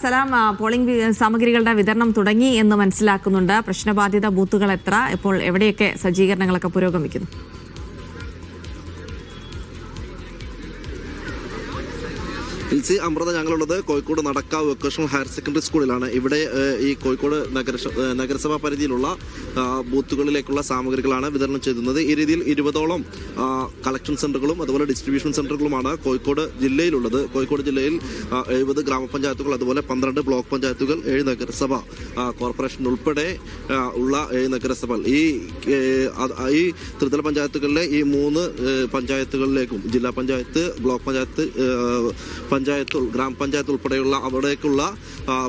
സലാം, polling സാമഗ്രികളുടെ വിതരണം തുടങ്ങി എന്ന് മനസ്സിലാക്കുന്നുണ്ട്. പ്രശ്നബാധിത ബൂത്തുകൾ എത്ര, ഇപ്പോൾ എവിടെയൊക്കെ സജ്ജീകരണങ്ങളൊക്കെ പുരോഗമിക്കുന്നു? അമൃത, ഞങ്ങളുള്ളത് Kozhikode Nadakkavu vocational higher secondary സ്കൂളിലാണ്. ഇവിടെ ഈ കോഴിക്കോട് നഗരസഭാ പരിധിയിലുള്ള ബൂത്തുകളിലേക്കുള്ള സാമഗ്രികളാണ് വിതരണം ചെയ്യുന്നത്. ഈ രീതിയിൽ 20ഓളം കളക്ഷൻ സെന്ററുകളും അതുപോലെ ഡിസ്ട്രിബ്യൂഷൻ സെന്ററുകളുമാണ് കോഴിക്കോട് ജില്ലയിലുള്ളത്. കോഴിക്കോട് ജില്ലയിൽ 70 ഗ്രാമപഞ്ചായത്തുകൾ, അതുപോലെ 12 ബ്ലോക്ക് പഞ്ചായത്തുകൾ, 7 നഗരസഭ കോർപ്പറേഷൻ ഉൾപ്പെടെ ഉള്ള 7 നഗരസഭകൾ. ഈ ത്രിതല പഞ്ചായത്തുകളിലെ ഈ 3 പഞ്ചായത്തുകളിലേക്കും ജില്ലാ പഞ്ചായത്ത്, ബ്ലോക്ക് പഞ്ചായത്ത്, ഗ്രാമപഞ്ചായത്ത് ഉൾപ്പെടെയുള്ള അവിടേക്കുള്ള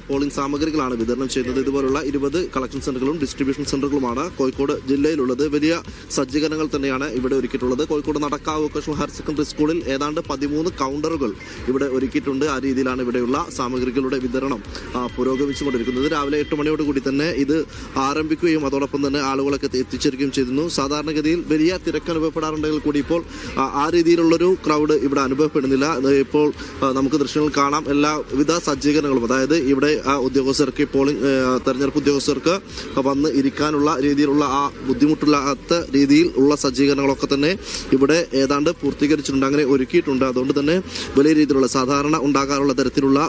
പോളിംഗ് സാമഗ്രികളാണ് വിതരണം ചെയ്യുന്നത്. ഇതുപോലുള്ള 20 കളക്ഷൻ സെന്ററുകളും ഡിസ്ട്രിബ്യൂഷൻ സെന്ററുകളുമാണ് കോഴിക്കോട് ജില്ലയിലുള്ളത്. വലിയ സജ്ജീകരണങ്ങൾ തന്നെയാണ് ഇവിടെ ഒരുക്കിയിട്ടുള്ളത്. Kozhikode Nadakkavu vocational higher secondary സ്കൂളിൽ ഏതാണ്ട് 13 കൗണ്ടറുകൾ ഇവിടെ ഒരുക്കിയിട്ടുണ്ട്. ആ രീതിയിലാണ് ഇവിടെയുള്ള സാമഗ്രികളുടെ വിതരണം പുരോഗമിച്ചുകൊണ്ടിരിക്കുന്നത്. രാവിലെ 8 മണിയോടുകൂടി തന്നെ ഇത് ആരംഭിക്കുകയും അതോടൊപ്പം തന്നെ ആളുകളൊക്കെ എത്തിച്ചേരുകയും ചെയ്തിരുന്നു. സാധാരണഗതിയിൽ വലിയ തിരക്ക് അനുഭവപ്പെടാറുണ്ടെങ്കിൽ കൂടി ഇപ്പോൾ ആ രീതിയിലുള്ളൊരു ക്രൗഡ് ഇവിടെ അനുഭവപ്പെടുന്നില്ല. ഇപ്പോൾ നമുക്ക് ദൃശ്യങ്ങൾ കാണാം. എല്ലാവിധ സജ്ജീകരണങ്ങളും, അതായത് ഇവിടെ ഉദ്യോഗസ്ഥർക്ക്, പോളിംഗ് തെരഞ്ഞെടുപ്പ് ഉദ്യോഗസ്ഥർക്ക് വന്ന് ഇരിക്കാനുള്ള രീതിയിലുള്ള ആ ബുദ്ധിമുട്ടില്ലാത്ത രീതിയിൽ ഉള്ള സജ്ജീകരണങ്ങളൊക്കെ തന്നെ ഇവിടെ ഏതാണ്ട് പൂർത്തീകരിച്ചിട്ടുണ്ട്, അങ്ങനെ ഒരുക്കിയിട്ടുണ്ട്. അതുകൊണ്ട് തന്നെ വലിയ രീതിയിലുള്ള സാധാരണ ഉണ്ടാകാറുള്ള തരത്തിലുള്ള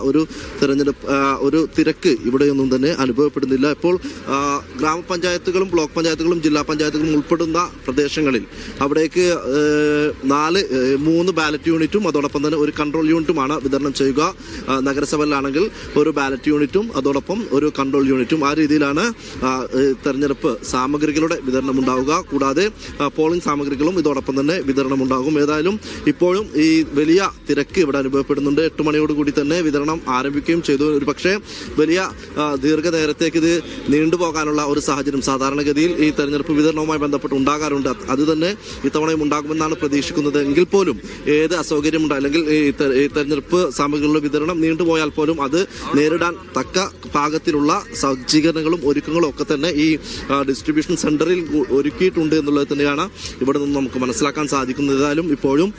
ഒരു തിരക്ക് ഇവിടെയൊന്നും തന്നെ അനുഭവപ്പെടുന്നില്ല. ഇപ്പോൾ ഗ്രാമപഞ്ചായത്തുകളും ബ്ലോക്ക് പഞ്ചായത്തുകളും ജില്ലാ പഞ്ചായത്തുകളും ഉൾപ്പെടുന്ന പ്രദേശങ്ങളിൽ അവിടേക്ക് 3 ബാലറ്റ് യൂണിറ്റും അതോടൊപ്പം തന്നെ ഒരു കൺട്രോൾ യൂണിറ്റുമാണ് വിതരണം ചെയ്യുക. നഗരസഭയിലാണെങ്കിൽ ഒരു ബാലറ്റ് യൂണിറ്റും അതോടൊപ്പം ഒരു കൺട്രോൾ യൂണിറ്റും. ആ രീതിയിലാണ് തെരഞ്ഞെടുപ്പ് സാമഗ്രികളുടെ വിതരണം ഉണ്ടാവുക. കൂടാതെ പോളിംഗ് സാമഗ്രികളും ഇതോടൊപ്പം തന്നെ വിതരണം ഉണ്ടാകും. ഏതായാലും ഇപ്പോഴും ഈ വലിയ തിരക്ക് ഇവിടെ അനുഭവപ്പെടുന്നുണ്ട്. 8 മണിയോടുകൂടി തന്നെ വിതരണം ആരംഭിക്കുകയും ചെയ്തു. ഒരു പക്ഷേ വലിയ ദീർഘനേരത്തേക്ക് ഇത് നീണ്ടുപോകാനുള്ള ഒരു സാഹചര്യം സാധാരണഗതിയിൽ ഈ തെരഞ്ഞെടുപ്പ് വിതരണവുമായി ബന്ധപ്പെട്ട് ഉണ്ടാകാറുണ്ട്. അത് തന്നെ ഇത്തവണയും ഉണ്ടാകുമെന്നാണ് പ്രതീക്ഷിക്കുന്നത്. എങ്കിൽ പോലും ഏത് അസൗകര്യമുണ്ട്, അല്ലെങ്കിൽ ഈ തെരഞ്ഞെടുപ്പ് സാമഗ്രികളുടെ വിതരണം നീണ്ടുപോയാൽ പോലും അത് നേരിടാൻ തക്ക പാകത്തിലുള്ള സജ്ജീകരണങ്ങളും ഒരുക്കങ്ങളും ഒക്കെ തന്നെ ഈ ഡിസ്ട്രിബ്യൂഷൻ സെന്ററിൽ ഒരുക്കിയിട്ടുണ്ട് എന്നുള്ളത് തന്നെയാണ് ഇവിടെ നിന്ന് നമുക്ക് മനസ്സിലാക്കാൻ സാധിക്കുന്നത്. ഏതായാലും ഇപ്പോഴും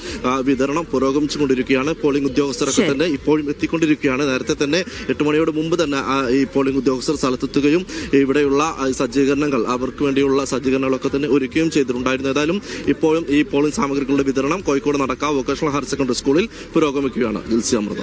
വിതരണം പുരോഗമിച്ചുകൊണ്ടിരിക്കുകയാണ്. പോളിംഗ് ഉദ്യോഗസ്ഥരൊക്കെ തന്നെ ഇപ്പോഴും എത്തിക്കൊണ്ടിരിക്കുകയാണ്. നേരത്തെ തന്നെ 8 മണിയോട് മുമ്പ് തന്നെ ഈ പോളിംഗ് ഉദ്യോഗസ്ഥർ സ്ഥലത്തെത്തുകയും ഇവിടെയുള്ള സജ്ജീകരണങ്ങൾ, അവർക്ക് വേണ്ടിയുള്ള സജ്ജീകരണങ്ങളൊക്കെ തന്നെ ഒരുക്കുകയും ചെയ്തിട്ടുണ്ടായിരുന്നു. ഏതായാലും ഇപ്പോഴും ഈ പോളിംഗ് സാമഗ്രികളുടെ വിതരണം Kozhikode Nadakkavu vocational higher secondary സ്കൂളിൽ പുരോഗമിക്കുകയാണ്. അമൃത.